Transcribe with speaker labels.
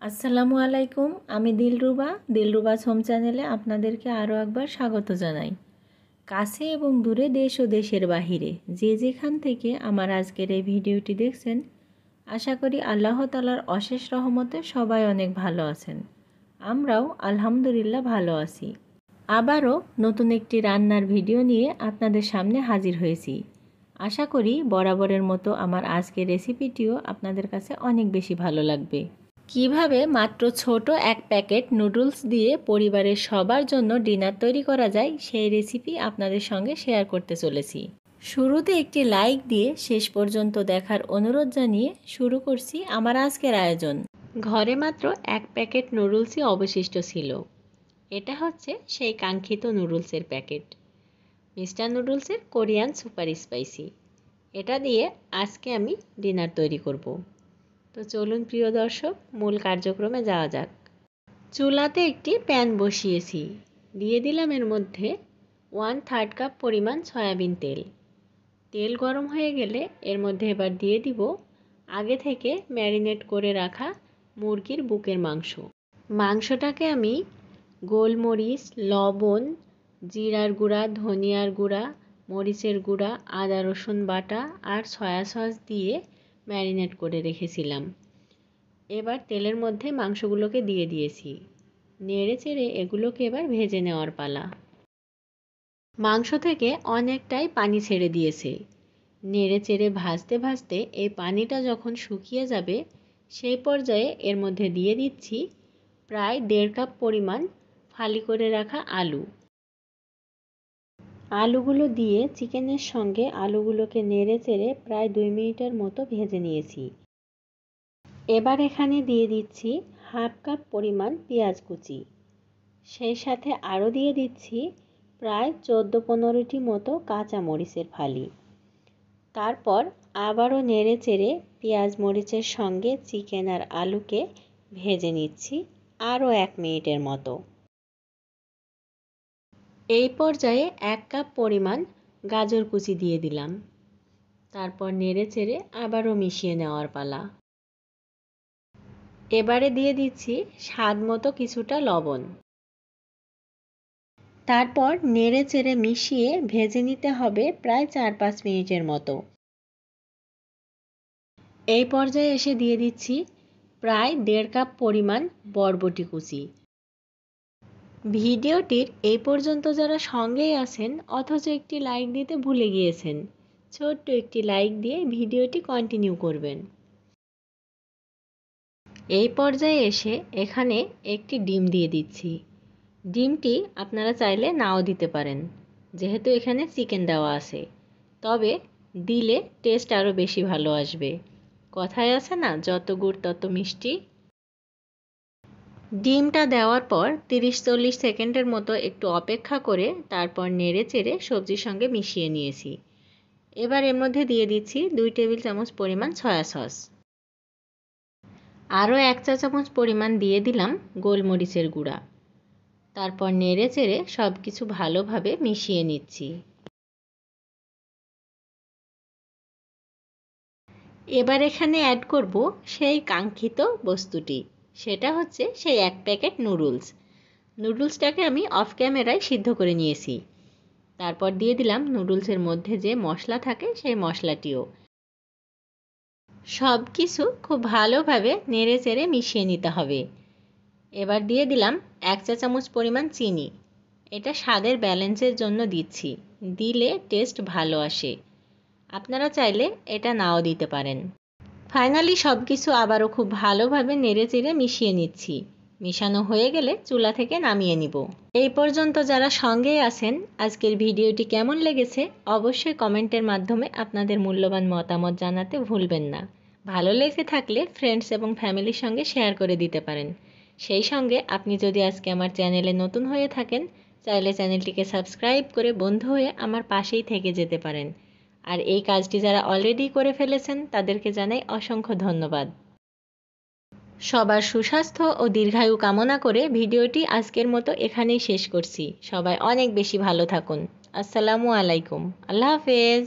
Speaker 1: আসসালামু আলাইকুম। আমি দিলরুবা হোম চ্যানেলে আপনাদেরকে আরও একবার স্বাগত জানাই। কাছে এবং দূরে দেশ ও দেশের বাহিরে যে যেখান থেকে আমার আজকের এই ভিডিওটি দেখছেন, আশা করি আল্লাহ তাআলার অশেষ রহমতে সবাই অনেক ভালো আছেন। আমরাও আলহামদুলিল্লাহ ভালো আছি। আবারও নতুন একটি রান্নার ভিডিও নিয়ে আপনাদের সামনে হাজির হয়েছি। আশা করি বরাবরের মতো আমার আজকের রেসিপিটিও আপনাদের কাছে অনেক বেশি ভালো লাগবে। কিভাবে মাত্র ছোট এক প্যাকেট নুডলস দিয়ে পরিবারের সবার জন্য ডিনার তৈরি করা যায় সেই রেসিপি আপনাদের সঙ্গে শেয়ার করতে চলেছি। শুরুতে একটি লাইক দিয়ে শেষ পর্যন্ত দেখার অনুরোধ জানিয়ে শুরু করছি আমার আজকের আয়োজন। ঘরে মাত্র এক প্যাকেট নুডলসই অবশিষ্ট ছিল। এটা হচ্ছে সেই কাঙ্ক্ষিত নুডলসের প্যাকেট, মিস্টার নুডলসের কোরিয়ান সুপার স্পাইসি। এটা দিয়ে আজকে আমি ডিনার তৈরি করব। তো চলুন প্রিয় দর্শক, মূল কার্যক্রমে যাওয়া যাক। চুলাতে একটি প্যান বসিয়েছি, দিয়ে দিলাম এর মধ্যে 1/3 কাপ পরিমাণ সয়াবিন তেল। তেল গরম হয়ে গেলে এর মধ্যে এবার দিয়ে দিব আগে থেকে ম্যারিনেট করে রাখা মুরগির বুকের মাংস। মাংসটাকে আমি গোলমরিচ, লবণ, জিরার গুঁড়া, ধনিয়ার গুঁড়া, মরিচের গুঁড়া, আদা রসুন বাটা আর সয়া সস দিয়ে ম্যারিনেট করে রেখেছিলাম। এবার তেলের মধ্যে মাংসগুলোকে দিয়ে দিয়েছি। নেড়ে চেড়ে এগুলোকে এবার ভেজে নেওয়ার পালা। মাংস থেকে অনেকটাই পানি ছেড়ে দিয়েছে। নেড়ে চেড়ে ভাজতে ভাজতে এই পানিটা যখন শুকিয়ে যাবে, সেই পর্যায়ে এর মধ্যে দিয়ে দিচ্ছি প্রায় 1.5 কাপ পরিমাণ ফালি করে রাখা আলু। আলুগুলো দিয়ে চিকেনের সঙ্গে আলুগুলোকে নেড়ে চেড়ে প্রায় 2 মিনিটের মতো ভেজে নিয়েছি। এবার এখানে দিয়ে দিচ্ছি 1/2 কাপ পরিমাণ পেঁয়াজ কুচি। সেই সাথে আরও দিয়ে দিচ্ছি প্রায় 14-15টি মতো কাঁচা মরিচের ফালি। তারপর আবারও নেড়ে চেড়ে পেঁয়াজ মরিচের সঙ্গে চিকেন আর আলুকে ভেজে নিচ্ছি আরও 1 মিনিটের মতো। এই পর্যায়ে 1 কাপ পরিমাণ গাজর কুচি দিয়ে দিলাম। তারপর নেড়ে চেড়ে আবারও মিশিয়ে নেওয়ার পালা। এবারে দিয়ে দিচ্ছি স্বাদ মতো কিছুটা লবণ। তারপর নেড়ে চেড়ে মিশিয়ে ভেজে নিতে হবে প্রায় 4-5 মিনিটের মতো। এই পর্যায়ে এসে দিয়ে দিচ্ছি প্রায় 1.5 কাপ পরিমাণ বরবটি কুচি। ভিডিওটির এই পর্যন্ত যারা সঙ্গেই আছেন অথচ একটি লাইক দিতে ভুলে গিয়েছেন, ছোট্ট একটি লাইক দিয়ে ভিডিওটি কন্টিনিউ করবেন। এই পর্যায়ে এসে এখানে একটি ডিম দিয়ে দিচ্ছি। ডিমটি আপনারা চাইলে নাও দিতে পারেন, যেহেতু এখানে চিকেন দেওয়া আছে। তবে দিলে টেস্ট আরও বেশি ভালো আসবে। কথায় আছে না, যত গুড় তত মিষ্টি। ডিমটা দেওয়ার পর 30-40 সেকেন্ডের মতো একটু অপেক্ষা করে তারপর নেড়ে চেড়ে সবজির সঙ্গে মিশিয়ে নিয়েছি। এবার এর মধ্যে দিয়ে দিচ্ছি 2 টেবিল চামচ পরিমাণ সয়া সস। আরও 1 চা চামচ পরিমাণ দিয়ে দিলাম গোলমরিচের গুঁড়া। তারপর নেড়ে চেড়ে সব কিছু ভালোভাবে মিশিয়ে নিচ্ছি। এবার এখানে অ্যাড করব সেই কাঙ্ক্ষিত বস্তুটি, সেটা হচ্ছে সেই 1 প্যাকেট নুডলস। নুডলসটাকে আমি অফ ক্যামেরায় সিদ্ধ করে নিয়েছি। তারপর দিয়ে দিলাম নুডলসের মধ্যে যে মশলা থাকে সেই মশলাটিও। সব কিছু খুব ভালোভাবে নেড়ে চেড়ে মিশিয়ে নিতে হবে। এবার দিয়ে দিলাম 1 চা চামচ পরিমাণ চিনি। এটা স্বাদের ব্যালেন্সের জন্য দিচ্ছি, দিলে টেস্ট ভালো আসে। আপনারা চাইলে এটা নাও দিতে পারেন। ফাইনালি সব কিছু আবারও খুব ভালোভাবে নেড়ে চেড়ে মিশিয়ে নিচ্ছি। মিশানো হয়ে গেলে চুলা থেকে নামিয়ে নিব। এই পর্যন্ত যারা সঙ্গেই আছেন, আজকের ভিডিওটি কেমন লেগেছে অবশ্যই কমেন্টের মাধ্যমে আপনাদের মূল্যবান মতামত জানাতে ভুলবেন না। ভালো লেগে থাকলে ফ্রেন্ডস এবং ফ্যামিলির সঙ্গে শেয়ার করে দিতে পারেন। সেই সঙ্গে আপনি যদি আজকে আমার চ্যানেলে নতুন হয়ে থাকেন, চাইলে চ্যানেলটিকে সাবস্ক্রাইব করে বন্ধু হয়ে আমার পাশেই থেকে যেতে পারেন। আর এই কাজটি যারা অলরেডি করে ফেলেছেন তাদেরকে জানাই অসংখ্য ধন্যবাদ। সবার সুস্বাস্থ্য ও দীর্ঘায়ু কামনা করে ভিডিওটি আজকের মতো এখানেই শেষ করছি। সবাই অনেক বেশি ভালো থাকুন। আসসালামু আলাইকুম। আল্লাহ হাফেজ।